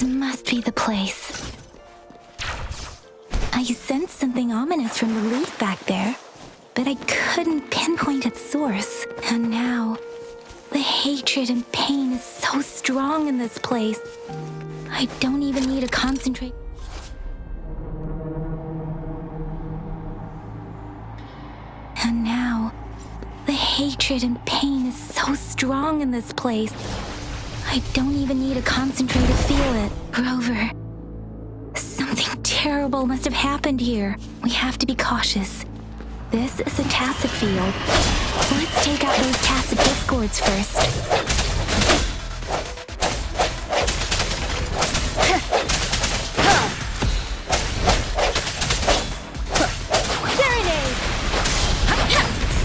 This must be the place. I sensed something ominous from the leaf back there, but I couldn't pinpoint its source. And now, the hatred and pain is so strong in this place. I don't even need to concentrate. And now, the hatred and pain is so strong in this place. I don't even need to concentrate to feel it. Rover, something terrible must have happened here. We have to be cautious. This is a tacit field. Let's take out those tacit discords first.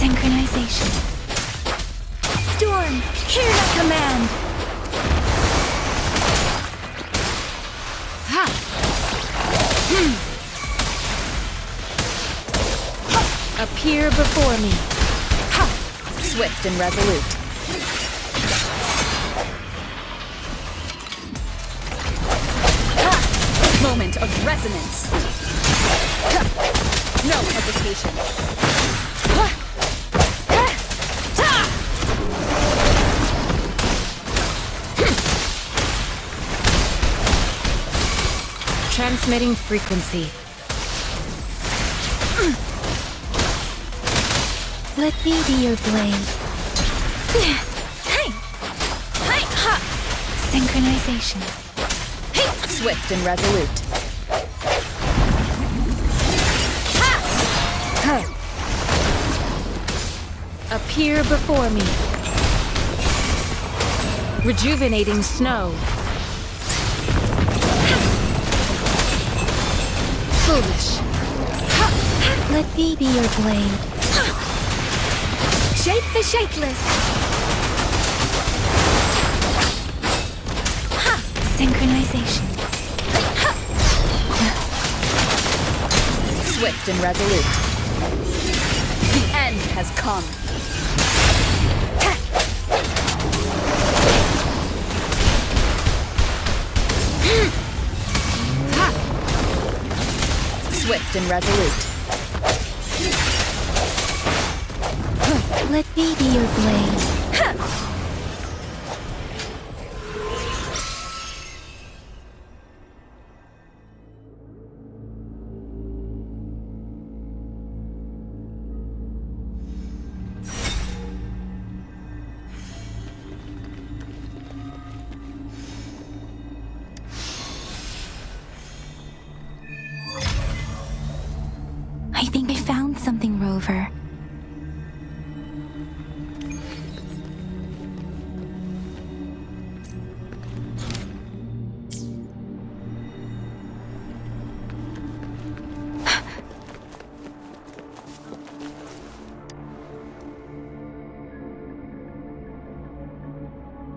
Synchronization. Storm, hear my command! Appear before me. Swift and resolute. Moment of resonance. No hesitation. Transmitting frequency. Let me be your blade. Synchronization. Swift and resolute. Appear before me. Rejuvenating snow. Foolish. Let me be your blade. Shape the shapeless. Synchronization. Swift and resolute. The end has come. Swift and resolute. Let me be your blade. I think I found something, Rover.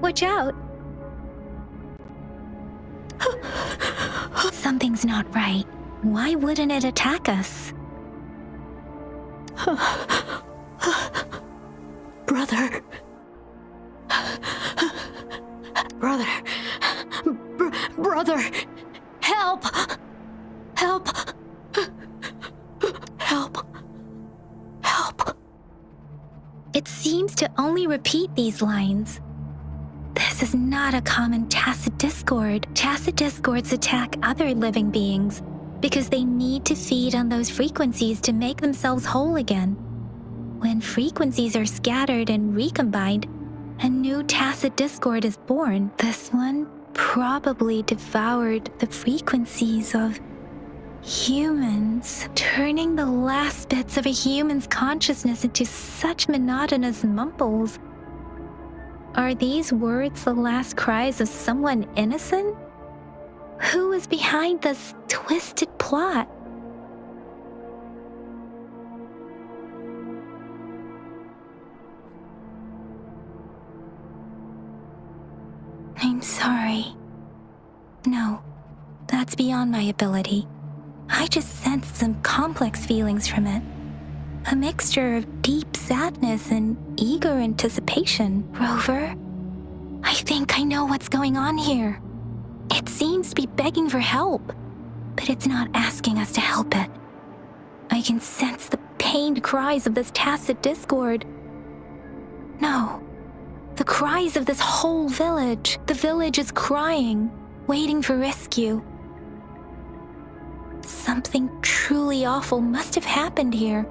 Watch out! Something's not right. Why wouldn't it attack us? Brother. Brother. Help! Help! Help! Help! It seems to only repeat these lines. This is not a common tacit discord. Tacit discords attack other living beings because they need to feed on those frequencies to make themselves whole again. When frequencies are scattered and recombined, a new tacit discord is born. This one probably devoured the frequencies of humans, turning the last bits of a human's consciousness into such monotonous mumbles. Are these words the last cries of someone innocent? Who is behind this twisted plot? I'm sorry. No, that's beyond my ability. I just sensed some complex feelings from it. A mixture of deep sadness and eager anticipation. Rover, I think I know what's going on here. It It seems to be begging for help, but it's not asking us to help it. I can sense the pained cries of this tacit discord. No, the cries of this whole village. The village is crying, waiting for rescue. Something truly awful must have happened here,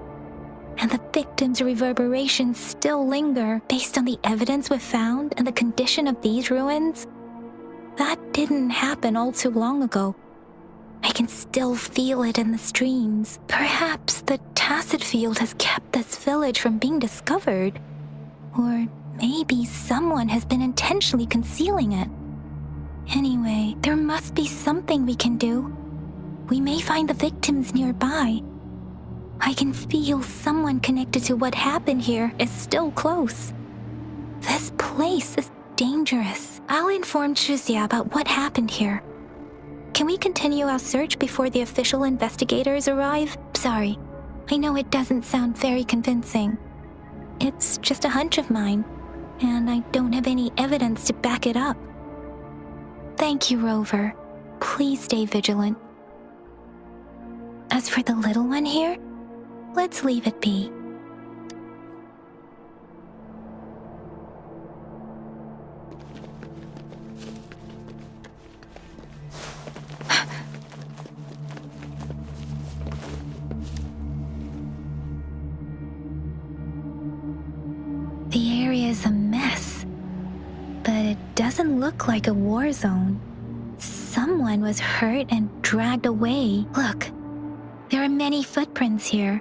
and the victims' reverberations still linger. Based on the evidence we've found and the condition of these ruins, that didn't happen all too long ago. I can still feel it in the streams. Perhaps the tacit field has kept this village from being discovered. Or maybe someone has been intentionally concealing it. Anyway, there must be something we can do. We may find the victims nearby. I can feel someone connected to what happened here is still close. This place is dangerous. I'll inform Shuzia about what happened here. Can we continue our search before the official investigators arrive? Sorry, I know it doesn't sound very convincing. It's just a hunch of mine, and I don't have any evidence to back it up. Thank you, Rover. Please stay vigilant. As for the little one here, let's leave it be. The area is a mess, but it doesn't look like a war zone. Someone was hurt and dragged away. Look, there are many footprints here.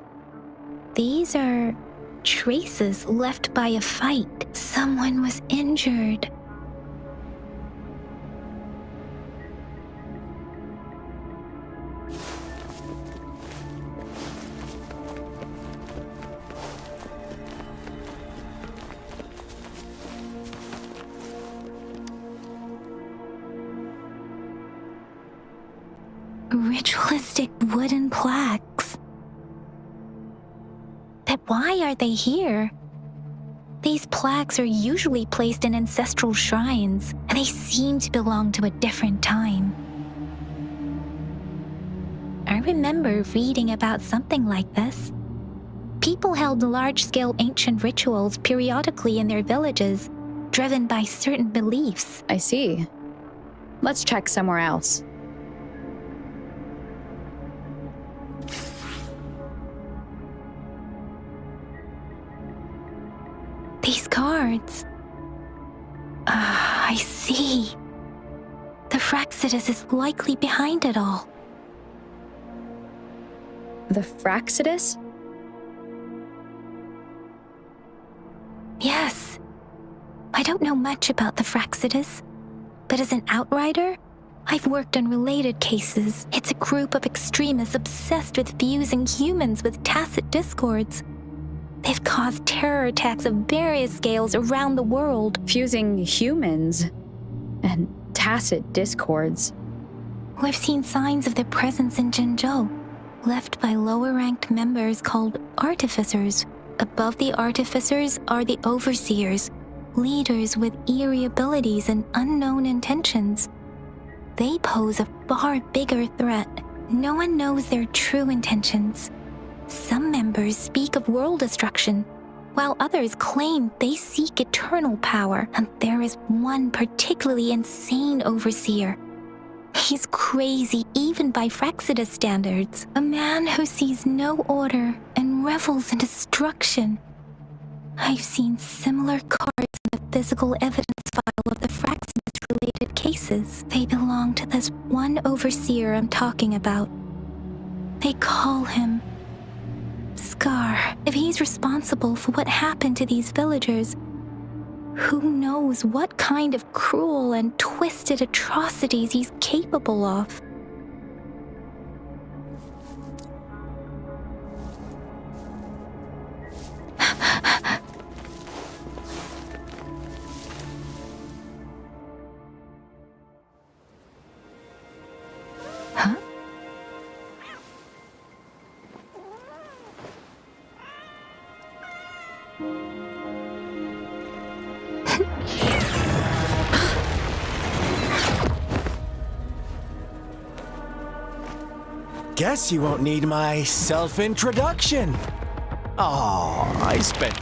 These are traces left by a fight. Someone was injured. Ritualistic wooden plaques. But why are they here? These plaques are usually placed in ancestral shrines, and they seem to belong to a different time. I remember reading about something like this. People held large-scale ancient rituals periodically in their villages, driven by certain beliefs. I see. Let's check somewhere else. These cards. I see. The Fraxidus is likely behind it all. The Fraxidus? Yes. I don't know much about the Fraxidus, but as an outrider, I've worked on related cases. It's a group of extremists obsessed with fusing humans with tacit discords. They've caused terror attacks of various scales around the world. Fusing humans and tacit discords. We've seen signs of their presence in Jinzhou, left by lower-ranked members called artificers. Above the artificers are the overseers, leaders with eerie abilities and unknown intentions. They pose a far bigger threat. No one knows their true intentions. Some members speak of world destruction, while others claim they seek eternal power, and there is one particularly insane overseer. He's crazy even by Fraxidus standards, a man who sees no order and revels in destruction. I've seen similar cards in the physical evidence file of the Fraxidus-related cases. They belong to this one overseer I'm talking about. They call him Scar. If he's responsible for what happened to these villagers, who knows what kind of cruel and twisted atrocities he's capable of? Huh? guess you won't need my self-introduction. Oh, I spent...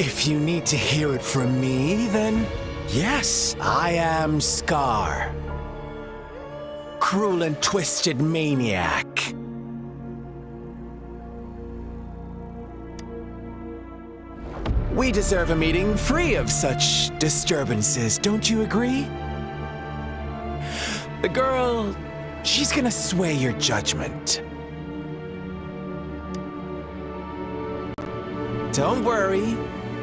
If you need to hear it from me, then yes, I am Scar. Cruel and twisted maniac. We deserve a meeting free of such disturbances, don't you agree? The girl, she's gonna sway your judgment. Don't worry.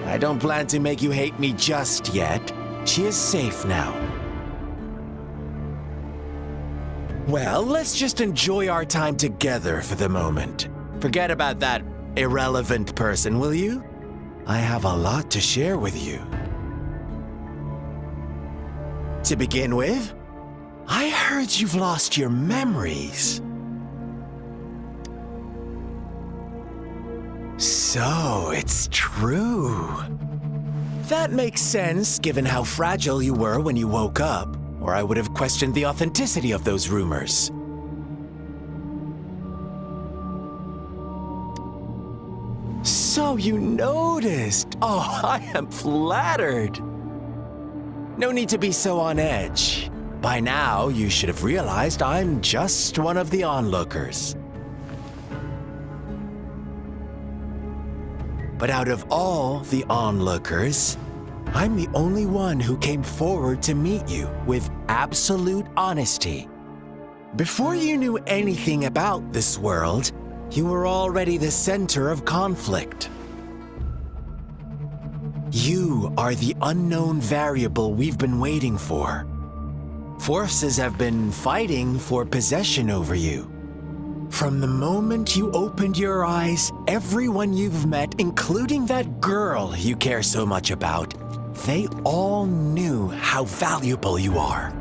I don't plan to make you hate me just yet. She is safe now. Well, let's just enjoy our time together for the moment. Forget about that irrelevant person, will you? I have a lot to share with you. To begin with, I heard you've lost your memories. So, it's true. That makes sense, given how fragile you were when you woke up, or I would have questioned the authenticity of those rumors. So you noticed. Oh, I am flattered. No need to be so on edge. By now, you should have realized I'm just one of the onlookers. But out of all the onlookers, I'm the only one who came forward to meet you with absolute honesty. Before you knew anything about this world, you were already the center of conflict. You are the unknown variable we've been waiting for. Forces have been fighting for possession over you. From the moment you opened your eyes, everyone you've met, including that girl you care so much about, they all knew how valuable you are.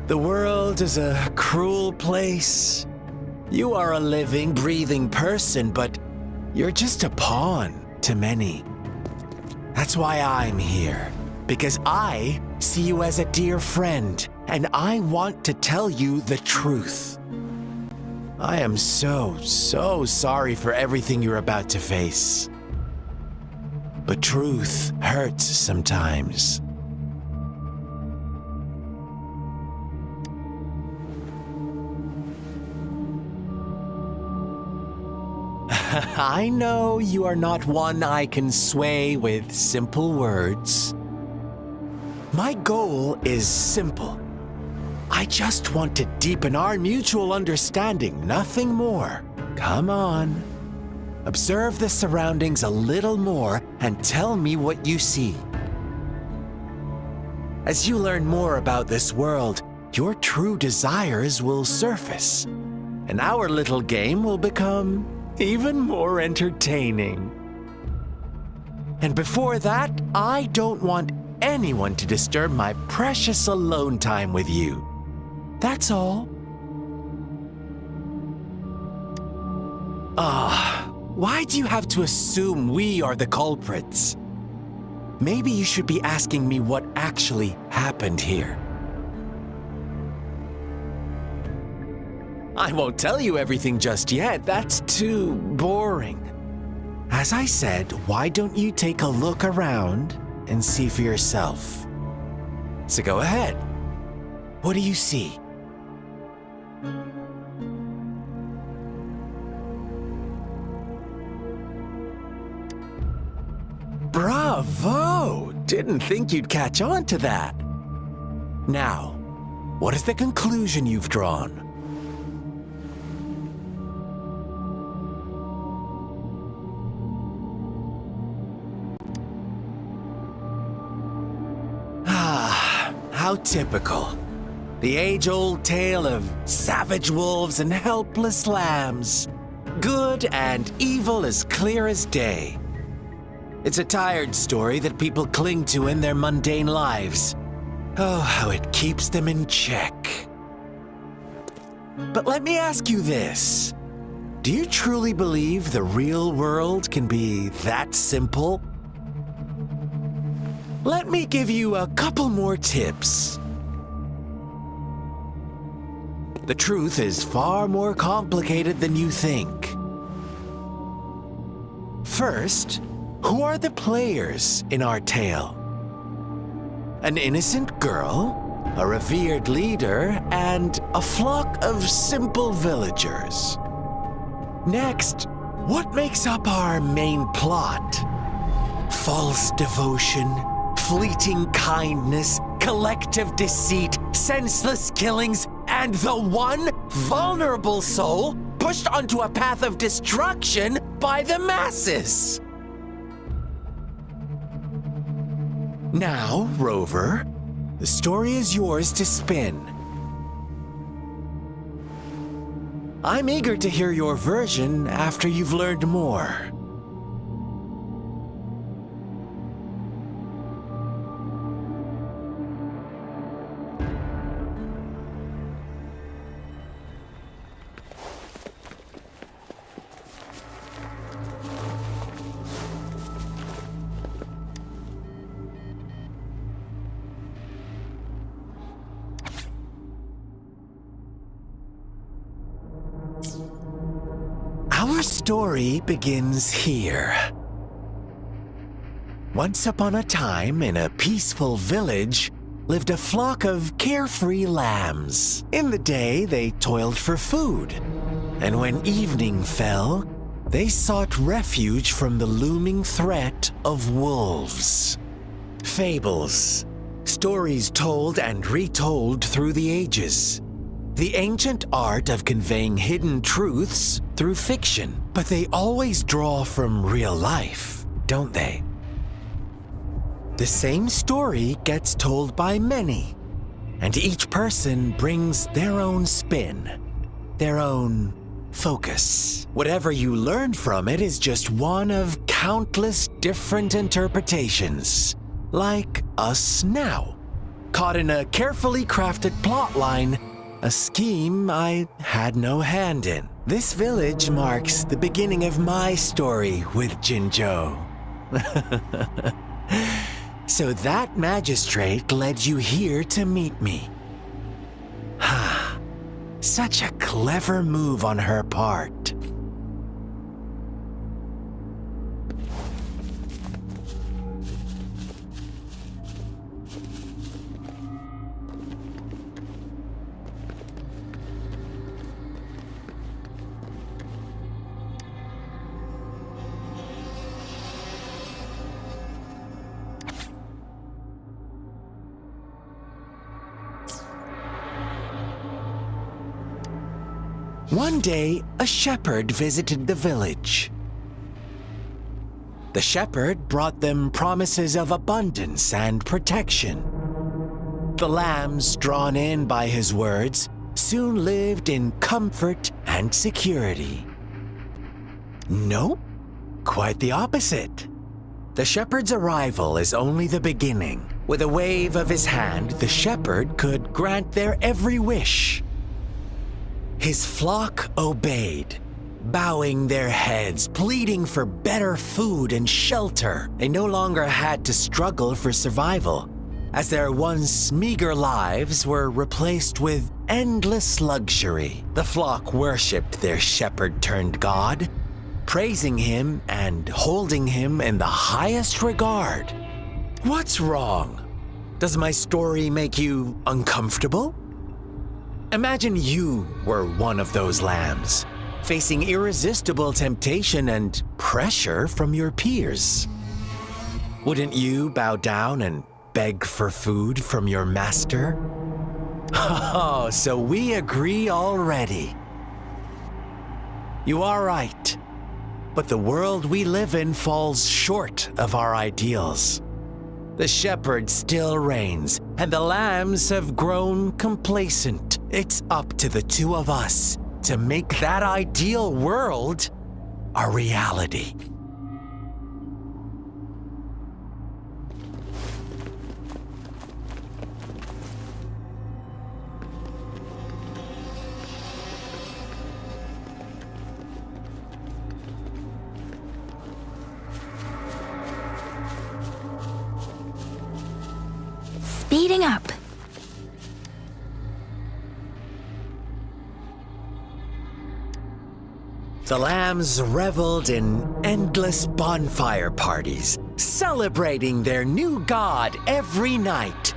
The world is a cruel place. You are a living, breathing person, but you're just a pawn to many. That's why I'm here, because I see you as a dear friend, and I want to tell you the truth. I am so sorry for everything you're about to face. But truth hurts sometimes. I know you are not one I can sway with simple words. My goal is simple. I just want to deepen our mutual understanding, nothing more. Come on. Observe the surroundings a little more and tell me what you see. As you learn more about this world, your true desires will surface, and our little game will become even more entertaining. And before that, I don't want anyone to disturb my precious alone time with you. That's all. Why do you have to assume we are the culprits? Maybe you should be asking me what actually happened here. I won't tell you everything just yet. That's too boring. As I said, why don't you take a look around and see for yourself? So go ahead. What do you see? Bravo! Didn't think you'd catch on to that. Now, what is the conclusion you've drawn? How typical. The age-old tale of savage wolves and helpless lambs. Good and evil as clear as day. It's a tired story that people cling to in their mundane lives. Oh, how it keeps them in check. But let me ask you this. Do you truly believe the real world can be that simple? Let me give you a couple more tips. The truth is far more complicated than you think. First, who are the players in our tale? An innocent girl, a revered leader, and a flock of simple villagers. Next, what makes up our main plot? False devotion, fleeting kindness, collective deceit, senseless killings, and the one vulnerable soul pushed onto a path of destruction by the masses. Now, Rover, the story is yours to spin. I'm eager to hear your version after you've learned more. Our story begins here. Once upon a time, in a peaceful village, lived a flock of carefree lambs. In the day, they toiled for food, and when evening fell, they sought refuge from the looming threat of wolves. Fables, stories told and retold through the ages. The ancient art of conveying hidden truths through fiction, but they always draw from real life, don't they? The same story gets told by many, and each person brings their own spin, their own focus. Whatever you learn from it is just one of countless different interpretations, like us now, caught in a carefully crafted plotline, a scheme I had no hand in. This village marks the beginning of my story with Jinzhou. So that magistrate led you here to meet me. Ha! Such a clever move on her part. One day, a shepherd visited the village. The shepherd brought them promises of abundance and protection. The lambs, drawn in by his words, soon lived in comfort and security. No, quite the opposite. The shepherd's arrival is only the beginning. With a wave of his hand, the shepherd could grant their every wish. His flock obeyed, bowing their heads, pleading for better food and shelter. They no longer had to struggle for survival, as their once meager lives were replaced with endless luxury. The flock worshipped their shepherd-turned-god, praising him and holding him in the highest regard. What's wrong? Does my story make you uncomfortable? Imagine you were one of those lambs, facing irresistible temptation and pressure from your peers. Wouldn't you bow down and beg for food from your master? Oh, so we agree already. You are right, but the world we live in falls short of our ideals. The shepherd still reigns, and the lambs have grown complacent. It's up to the two of us to make that ideal world a reality. Speeding up. The lambs reveled in endless bonfire parties, celebrating their new god every night.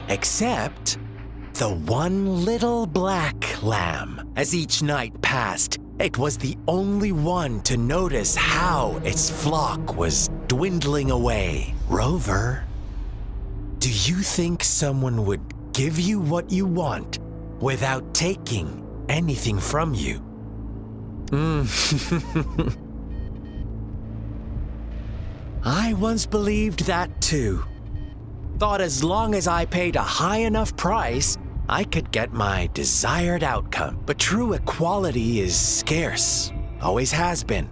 Except the one little black lamb. As each night passed, it was the only one to notice how its flock was dwindling away. Rover, do you think someone would give you what you want without taking anything from you? I once believed that too. Thought as long as I paid a high enough price, I could get my desired outcome. But true equality is scarce, always has been.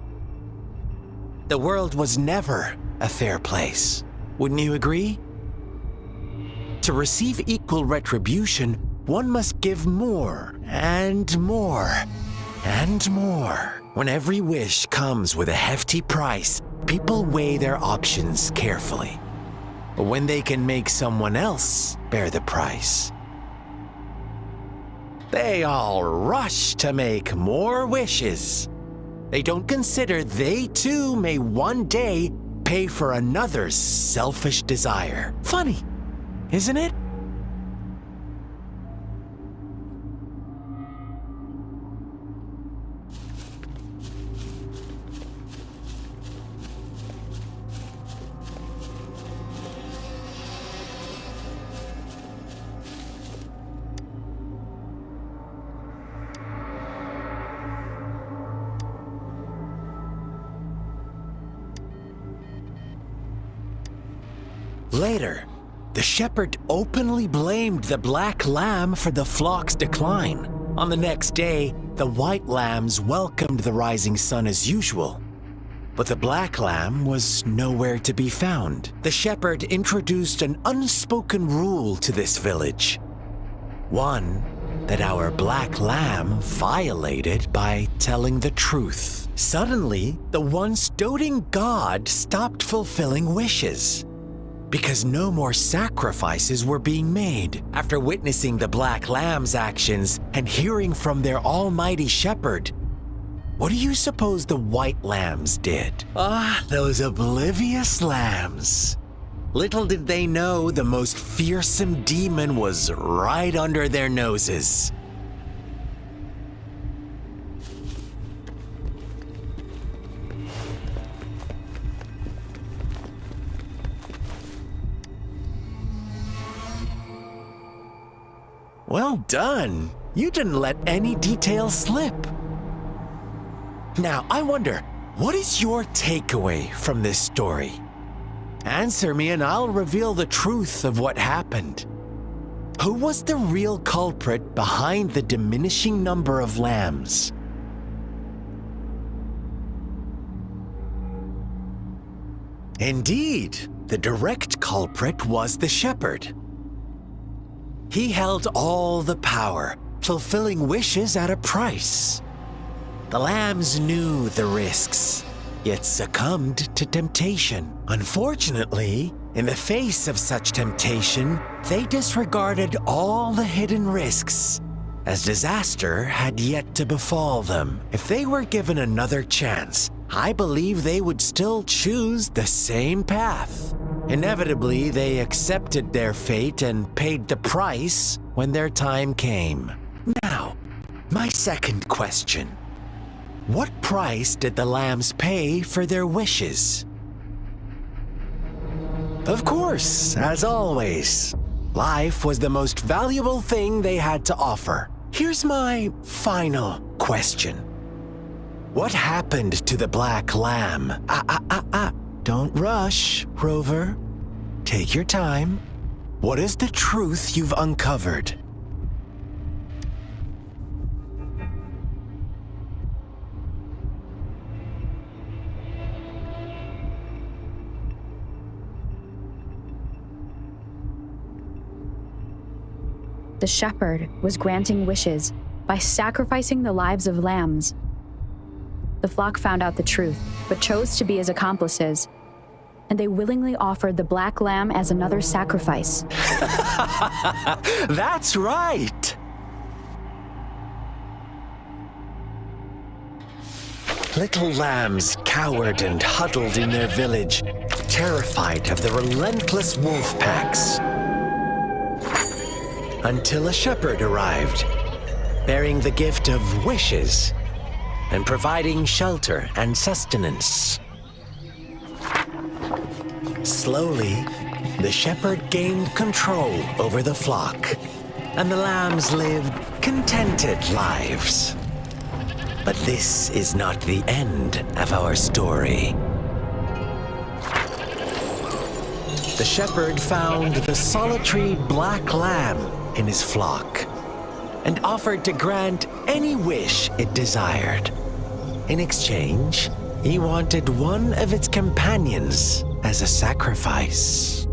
The world was never a fair place. Wouldn't you agree? To receive equal retribution, one must give more and more and more. When every wish comes with a hefty price, people weigh their options carefully. But when they can make someone else bear the price, they all rush to make more wishes. They don't consider they too may one day pay for another's selfish desire. Funny, isn't it? Later, the shepherd openly blamed the black lamb for the flock's decline. On the next day, the white lambs welcomed the rising sun as usual. But the black lamb was nowhere to be found. The shepherd introduced an unspoken rule to this village. One that our black lamb violated by telling the truth. Suddenly, the once doting god stopped fulfilling wishes, because no more sacrifices were being made. After witnessing the black lamb's actions and hearing from their almighty shepherd, what do you suppose the white lambs did? Those oblivious lambs. Little did they know the most fearsome demon was right under their noses. Well done. You didn't let any details slip. Now, I wonder, what is your takeaway from this story? Answer me and I'll reveal the truth of what happened. Who was the real culprit behind the diminishing number of lambs? Indeed, the direct culprit was the shepherd. He held all the power, fulfilling wishes at a price. The lambs knew the risks, yet succumbed to temptation. Unfortunately, in the face of such temptation, they disregarded all the hidden risks, as disaster had yet to befall them. If they were given another chance, I believe they would still choose the same path. Inevitably, they accepted their fate and paid the price when their time came. Now, my second question. What price did the lambs pay for their wishes? Of course, as always, life was the most valuable thing they had to offer. Here's my final question. What happened to the black lamb? Don't rush, Rover. Take your time. What is the truth you've uncovered? The shepherd was granting wishes by sacrificing the lives of lambs. The flock found out the truth, but chose to be his accomplices, and they willingly offered the black lamb as another sacrifice. That's right! Little lambs cowered and huddled in their village, terrified of the relentless wolf packs. Until a shepherd arrived, bearing the gift of wishes and providing shelter and sustenance. Slowly, the shepherd gained control over the flock, and the lambs lived contented lives. But this is not the end of our story. The shepherd found the solitary black lamb in his flock and offered to grant any wish it desired. In exchange, he wanted one of its companions as a sacrifice.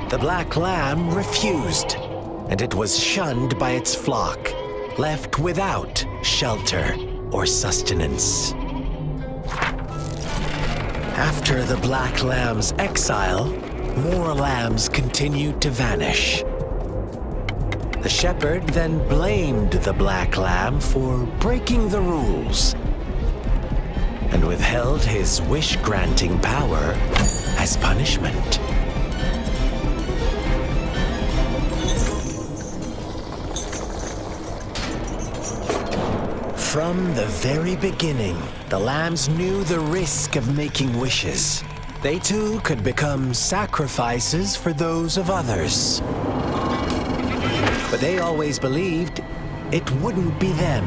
The black lamb refused, and it was shunned by its flock, left without shelter or sustenance. After the black lamb's exile, more lambs continued to vanish. The shepherd then blamed the black lamb for breaking the rules and withheld his wish-granting power as punishment. From the very beginning, the lambs knew the risk of making wishes. They too could become sacrifices for those of others. But they always believed it wouldn't be them.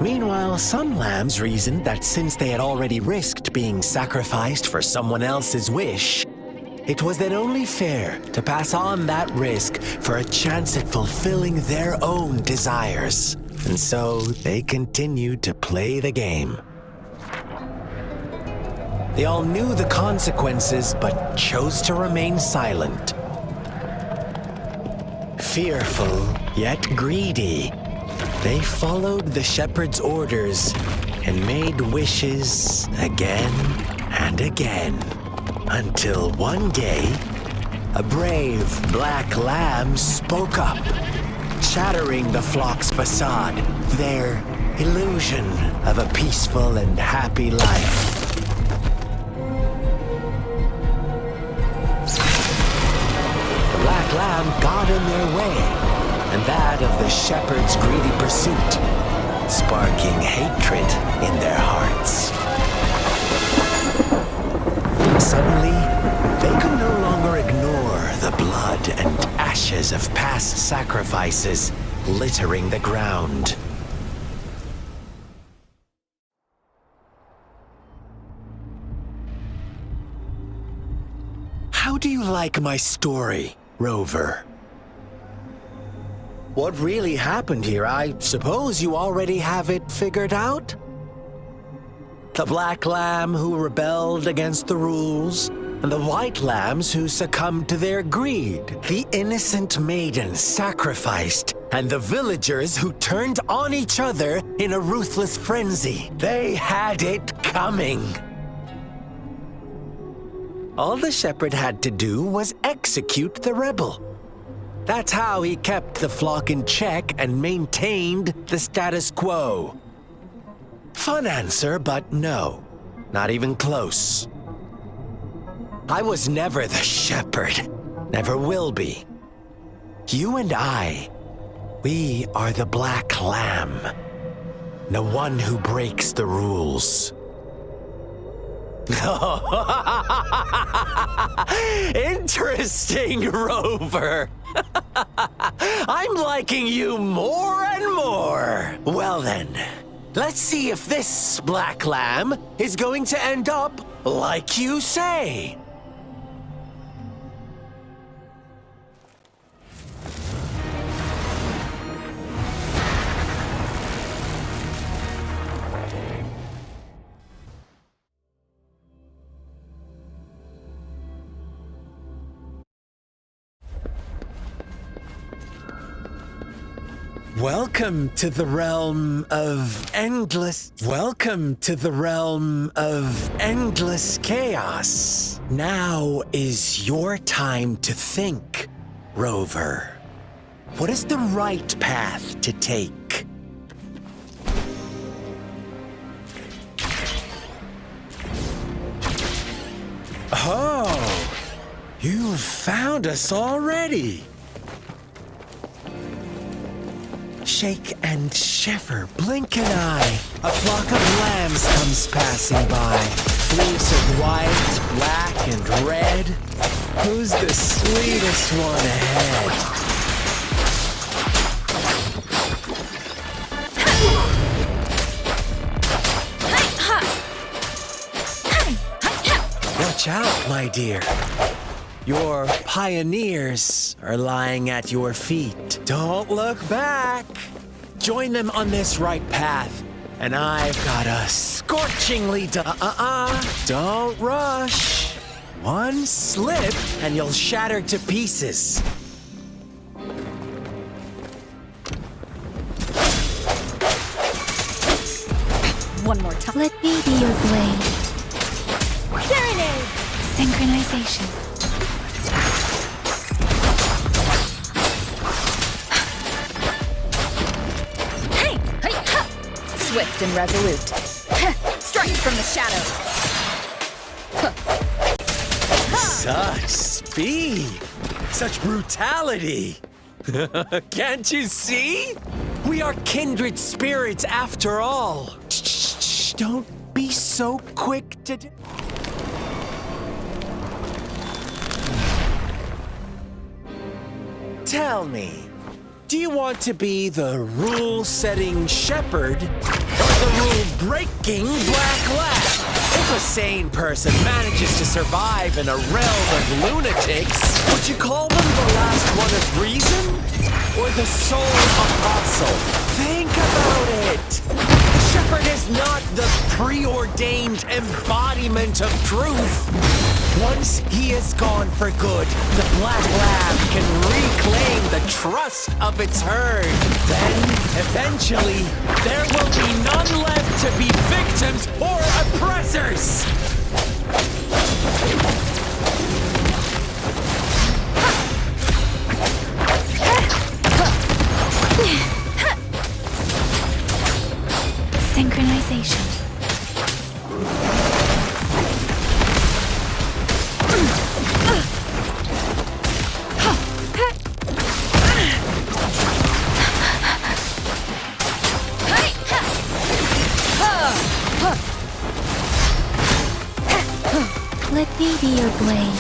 Meanwhile, some lambs reasoned that since they had already risked being sacrificed for someone else's wish, it was then only fair to pass on that risk for a chance at fulfilling their own desires. And so they continued to play the game. They all knew the consequences, but chose to remain silent. Fearful, yet greedy, they followed the shepherd's orders and made wishes again and again. Until one day, a brave black lamb spoke up, shattering the flock's facade, their illusion of a peaceful and happy life. The black lamb got in their way, and that of the shepherd's greedy pursuit, sparking hatred in their hearts. Suddenly, they could no longer ignore the blood and ashes of past sacrifices littering the ground. How do you like my story, Rover? What really happened here? I suppose you already have it figured out? The black lamb who rebelled against the rules, and the white lambs who succumbed to their greed. The innocent maiden sacrificed, and the villagers who turned on each other in a ruthless frenzy. They had it coming. All the shepherd had to do was execute the rebel. That's how he kept the flock in check and maintained the status quo. Fun answer, but no, not even close. I was never the shepherd, never will be. You and I, we are the black lamb, the one who breaks the rules. Interesting, Rover. I'm liking you more and more. Well then, let's see if this black lamb is going to end up like you say. Welcome to the realm of endless. Welcome to the realm of endless chaos. Now is your time to think, Rover. What is the right path to take? Oh, you've found us already. Shake and shiver, blink an eye. A flock of lambs comes passing by. Fleece of white, black, and red. Who's the sweetest one ahead? Watch out, my dear. Your pioneers are lying at your feet. Don't look back. Join them on this right path, and I've got a scorchingly Don't rush. One slip, and you'll shatter to pieces. One more time. Let me be your blade. Serenade! Synchronization. Swift and resolute. Strike from the shadows. Such speed. Such brutality. Can't you see? We are kindred spirits after all. Shh, don't be so quick to... Tell me, do you want to be the rule-setting shepherd or the rule-breaking black lab? If a sane person manages to survive in a realm of lunatics, would you call them the last one of reason? Or the sole apostle? Think about it. The shepherd is not the preordained embodiment of truth. Once he is gone for good, the Black Lab can reclaim the trust of its herd. Then, eventually, there will be none left to be victims or oppressors. Synchronization. Let me be your blade.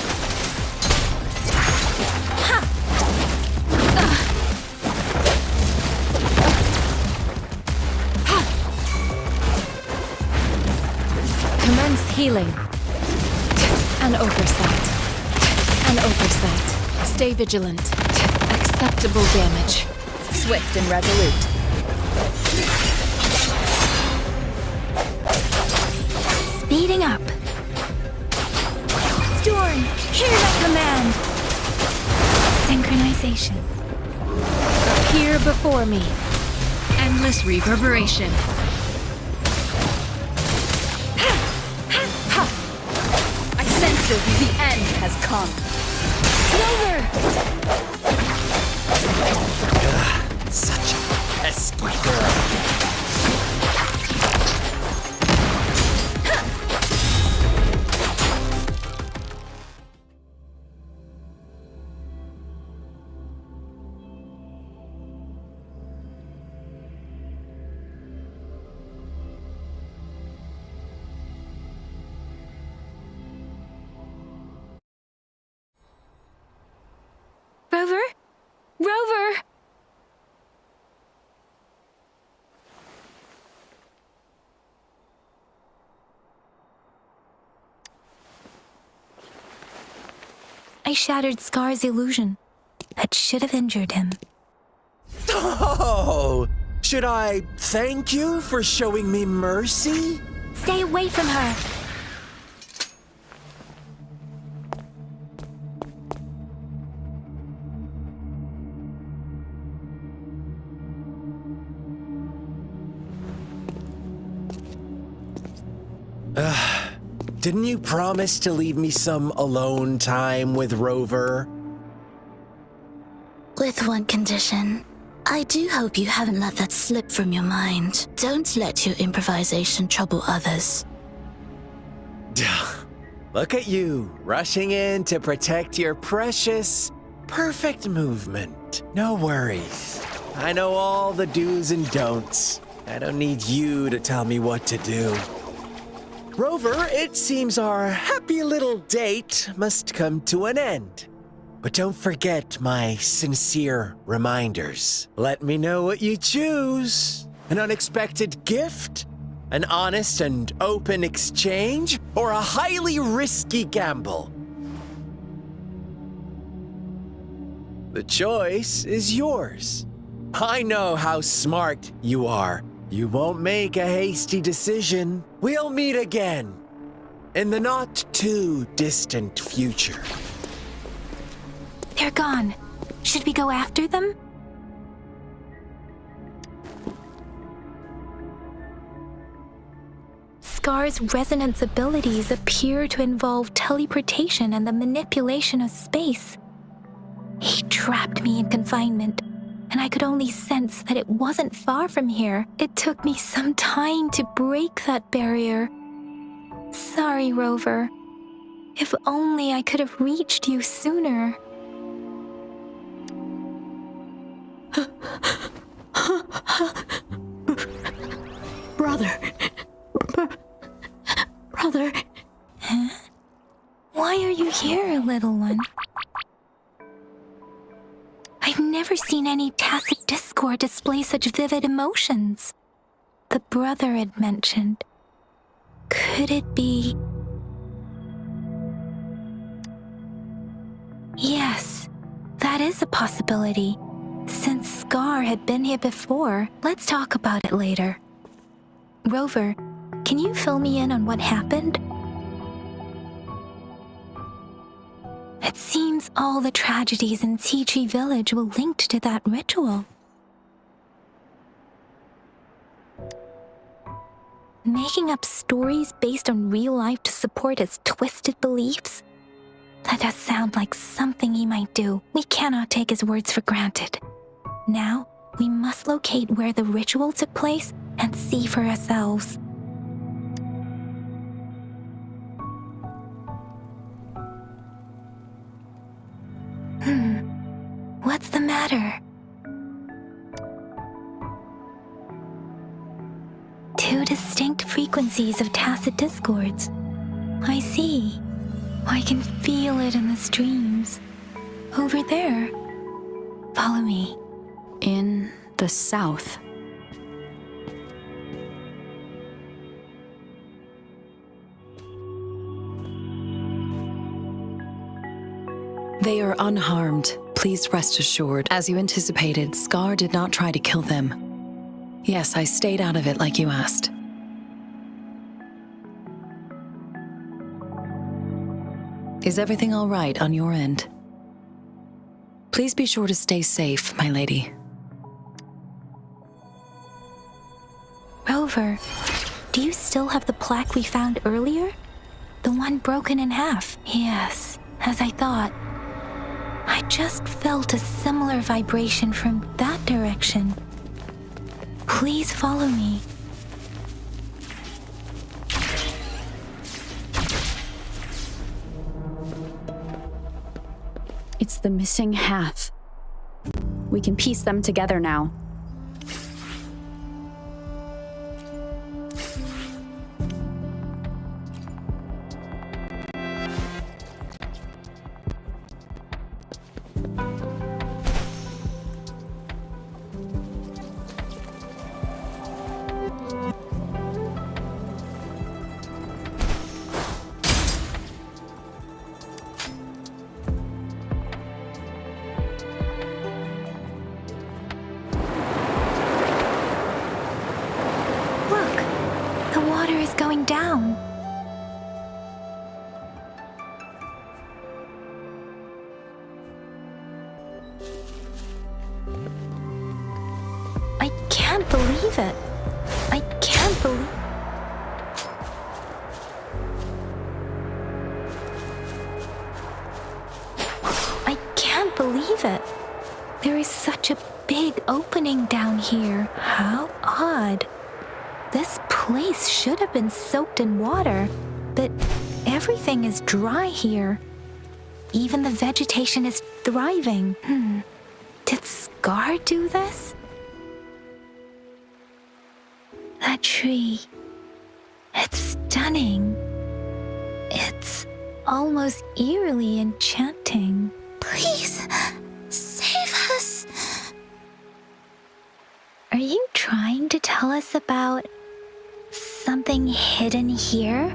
Commence healing. An oversight. An oversight. Stay vigilant. Acceptable damage. Swift and resolute. Speeding up. Storm, hear my command. Synchronization. Appear before me. Endless reverberation. I sense it. The end has come. Rover! Such a pesky girl. Rover? Rover! I shattered Scar's illusion. That should have injured him. Oh! Should I thank you for showing me mercy? Stay away from her! Didn't you promise to leave me some alone time with Rover? With one condition. I do hope you haven't let that slip from your mind. Don't let your improvisation trouble others. Look at you, rushing in to protect your precious, perfect movement. No worries. I know all the do's and don'ts. I don't need you to tell me what to do. Rover, it seems our happy little date must come to an end. But don't forget my sincere reminders. Let me know what you choose. An unexpected gift? An honest and open exchange? Or a highly risky gamble? The choice is yours. I know how smart you are. You won't make a hasty decision. We'll meet again in the not too distant future. They're gone. Should we go after them? Scar's resonance abilities appear to involve teleportation and the manipulation of space. He trapped me in confinement, and I could only sense that it wasn't far from here. It took me some time to break that barrier. Sorry, Rover. If only I could have reached you sooner. Brother. Brother. Huh? Why are you here, little one? I've never seen any tacit discord display such vivid emotions. The brother had mentioned. Could it be? Yes, that is a possibility. Since Scar had been here before, let's talk about it later. Rover, can you fill me in on what happened? It seems all the tragedies in Tea Tree Village were linked to that ritual. Making up stories based on real life to support his twisted beliefs? That does sound like something he might do. We cannot take his words for granted. Now, we must locate where the ritual took place and see for ourselves. What's the matter? Two distinct frequencies of tacit discords. I see. I can feel it in the streams. Over there. Follow me. In the south. They are unharmed. Please rest assured. As you anticipated, Scar did not try to kill them. Yes, I stayed out of it like you asked. Is everything all right on your end? Please be sure to stay safe, my lady. Rover, do you still have the plaque we found earlier? The one broken in half? Yes, as I thought. I just felt a similar vibration from that direction. Please follow me. It's the missing half. We can piece them together now. Going down. I can't believe it. I can't believe... believe it. There is such a big opening down here. How odd. This place should have been soaked in water, but everything is dry here. Even the vegetation is thriving. Did Scar do this? That tree. It's stunning. It's almost eerily enchanting. Please, save us. Are you trying to tell us about something hidden here?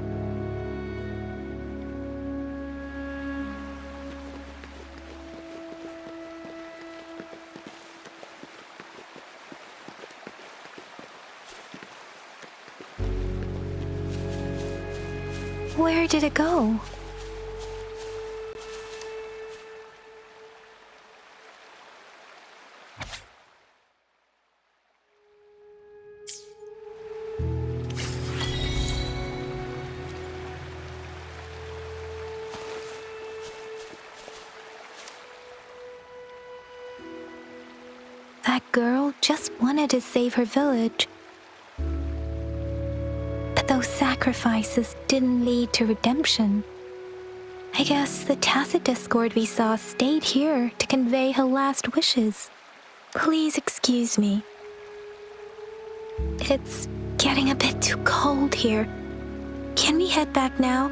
Where did it go? That girl just wanted to save her village. But those sacrifices didn't lead to redemption. I guess the tacit discord we saw stayed here to convey her last wishes. Please excuse me. It's getting a bit too cold here. Can we head back now?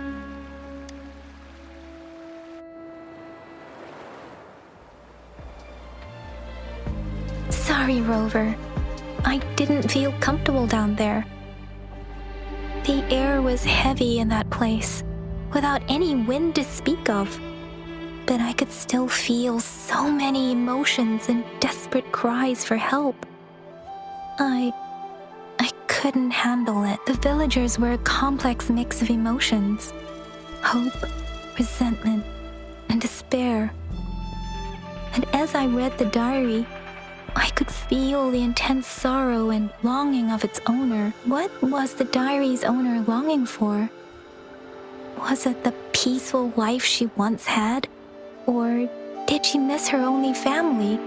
Sorry, Rover. I didn't feel comfortable down there. The air was heavy in that place, without any wind to speak of. But I could still feel so many emotions and desperate cries for help. I couldn't handle it. The villagers were a complex mix of emotions. Hope, resentment, and despair. And as I read the diary, I could feel the intense sorrow and longing of its owner. What was the diary's owner longing for? Was it the peaceful life she once had? Or did she miss her only family?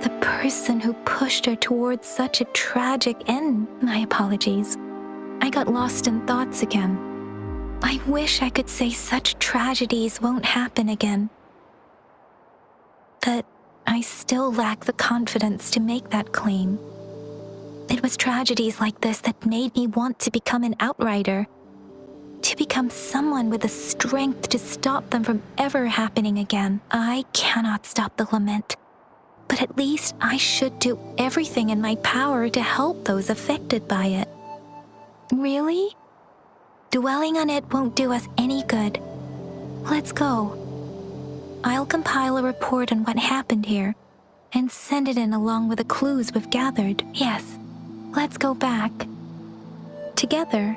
The person who pushed her towards such a tragic end? My apologies. I got lost in thoughts again. I wish I could say such tragedies won't happen again. But I still lack the confidence to make that claim. It was tragedies like this that made me want to become an outrider, to become someone with the strength to stop them from ever happening again. I cannot stop the lament, but at least I should do everything in my power to help those affected by it. Really? Dwelling on it won't do us any good. Let's go. I'll compile a report on what happened here and send it in along with the clues we've gathered. Yes, let's go back. Together.